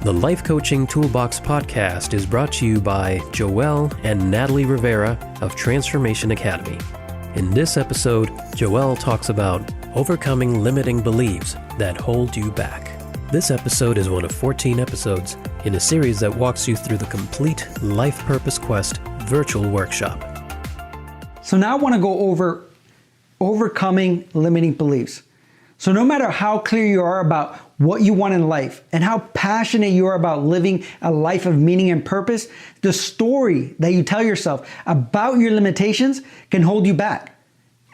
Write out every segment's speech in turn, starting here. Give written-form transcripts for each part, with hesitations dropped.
The Life Coaching Toolbox Podcast is brought to you by Joeel and Natalie Rivera of Transformation Academy. In this episode, Joeel talks about overcoming limiting beliefs that hold you back. This episode is one of 14 episodes in a series that walks you through the complete Life Purpose Quest virtual workshop. So now I want to go over overcoming limiting beliefs. So no matter how clear you are about what you want in life and how passionate you are about living a life of meaning and purpose, the story that you tell yourself about your limitations can hold you back.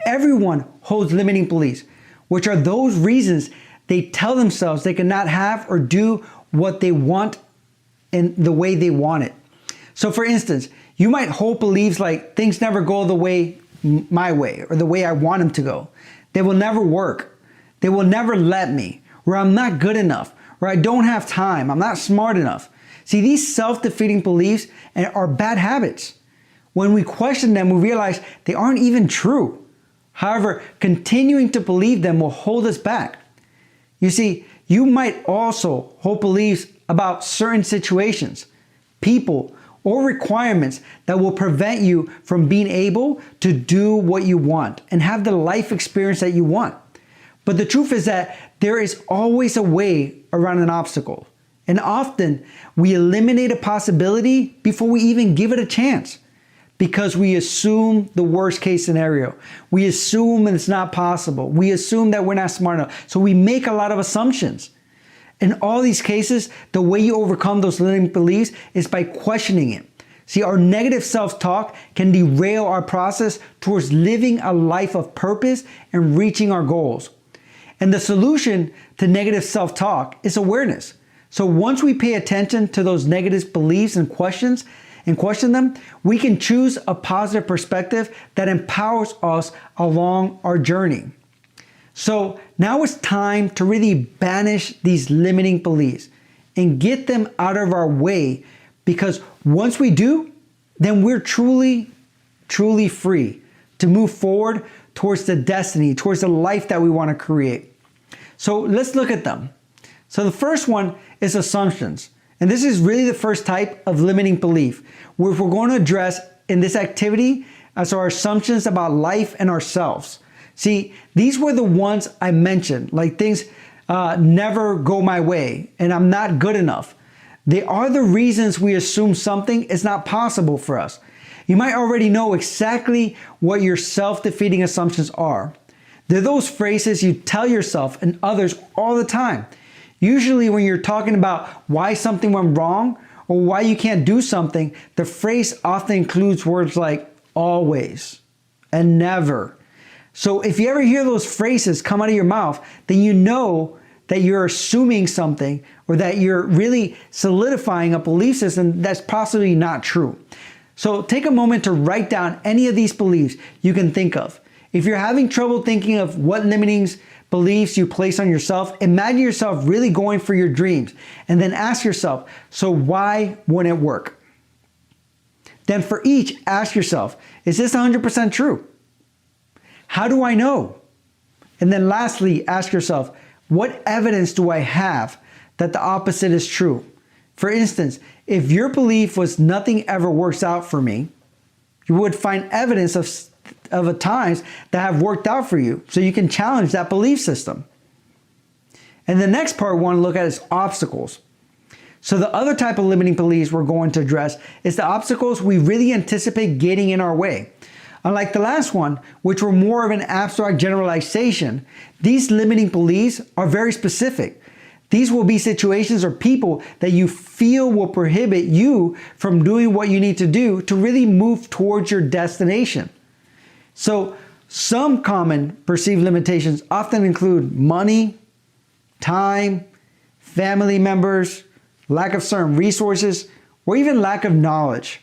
Everyone holds limiting beliefs, which are those reasons they tell themselves they cannot have or do what they want in the way they want it. So for instance, you might hold beliefs like things never go the way my way or the way I want them to go. They will never work. They will never let me, or I'm not good enough, or I don't have time, I'm not smart enough. See, these self-defeating beliefs are bad habits. When we question them, we realize they aren't even true. However, continuing to believe them will hold us back. You see, you might also hold beliefs about certain situations, people, or requirements that will prevent you from being able to do what you want and have the life experience that you want. But the truth is that there is always a way around an obstacle. And often we eliminate a possibility before we even give it a chance because we assume the worst case scenario. We assume it's not possible. We assume that we're not smart enough. So we make a lot of assumptions. In all these cases, the way you overcome those limiting beliefs is by questioning it. See, our negative self-talk can derail our process towards living a life of purpose and reaching our goals. And the solution to negative self-talk is awareness. So once we pay attention to those negative beliefs and question them, we can choose a positive perspective that empowers us along our journey. So now it's time to really banish these limiting beliefs and get them out of our way, because once we do, then we're truly, truly free to move forward towards the destiny, towards the life that we want to create. So let's look at them. So the first one is assumptions. And this is really the first type of limiting belief, which we're going to address in this activity as our assumptions about life and ourselves. See, these were the ones I mentioned, like things never go my way and I'm not good enough. They are the reasons we assume something is not possible for us. You might already know exactly what your self-defeating assumptions are. They're those phrases you tell yourself and others all the time. Usually when you're talking about why something went wrong or why you can't do something, the phrase often includes words like always and never. So if you ever hear those phrases come out of your mouth, then you know that you're assuming something or that you're really solidifying a belief system that's possibly not true. So take a moment to write down any of these beliefs you can think of. If you're having trouble thinking of what limiting beliefs you place on yourself, imagine yourself really going for your dreams and then ask yourself, so why wouldn't it work? Then for each, ask yourself, is this 100% true? How do I know? And then lastly, ask yourself, what evidence do I have that the opposite is true? For instance, if your belief was nothing ever works out for me, you would find evidence of times that have worked out for you, so you can challenge that belief system. And the next part we want to look at is obstacles. So the other type of limiting beliefs we're going to address is the obstacles we really anticipate getting in our way. Unlike the last one, which were more of an abstract generalization, these limiting beliefs are very specific. These will be situations or people that you feel will prohibit you from doing what you need to do to really move towards your destination. So some common perceived limitations often include money, time, family members, lack of certain resources, or even lack of knowledge.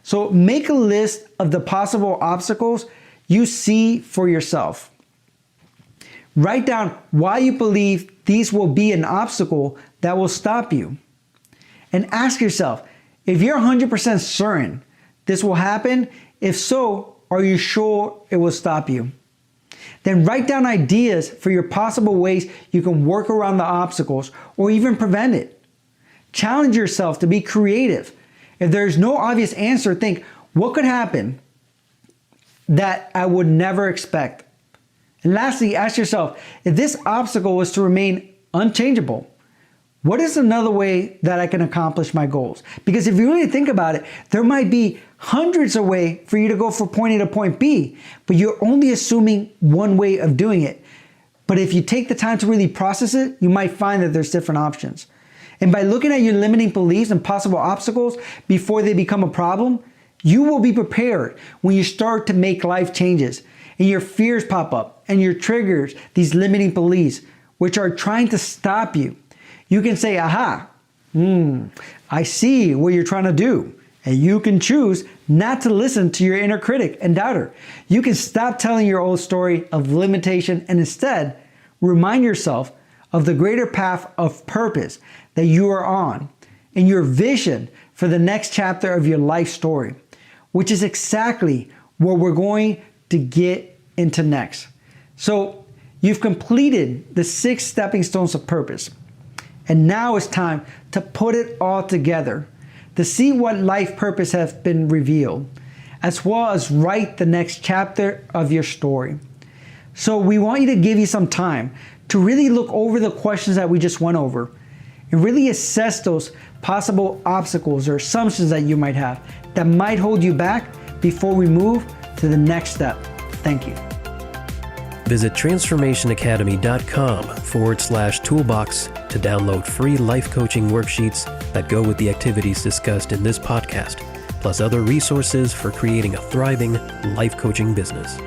So make a list of the possible obstacles you see for yourself. Write down why you believe these will be an obstacle that will stop you. And ask yourself, if you're 100% certain this will happen, if so, are you sure it will stop you? Then write down ideas for your possible ways you can work around the obstacles or even prevent it. Challenge yourself to be creative. If there's no obvious answer, think, what could happen that I would never expect? And lastly, ask yourself, if this obstacle was to remain unchangeable, what is another way that I can accomplish my goals? Because if you really think about it, there might be hundreds of ways for you to go from point A to point B, but you're only assuming one way of doing it. But if you take the time to really process it, you might find that there's different options. And by looking at your limiting beliefs and possible obstacles before they become a problem, you will be prepared when you start to make life changes and your fears pop up and your triggers, these limiting beliefs, which are trying to stop you. You can say, aha, I see what you're trying to do. And you can choose not to listen to your inner critic and doubter. You can stop telling your old story of limitation and instead remind yourself of the greater path of purpose that you are on and your vision for the next chapter of your life story, which is exactly what we're going to get into next. So you've completed the 6 stepping stones of purpose. And now it's time to put it all together, to see what life purpose has been revealed, as well as write the next chapter of your story. So we want you to give you some time to really look over the questions that we just went over and really assess those possible obstacles or assumptions that you might have that might hold you back before we move to the next step. Thank you. Visit transformationacademy.com/toolbox to download free life coaching worksheets that go with the activities discussed in this podcast, plus other resources for creating a thriving life coaching business.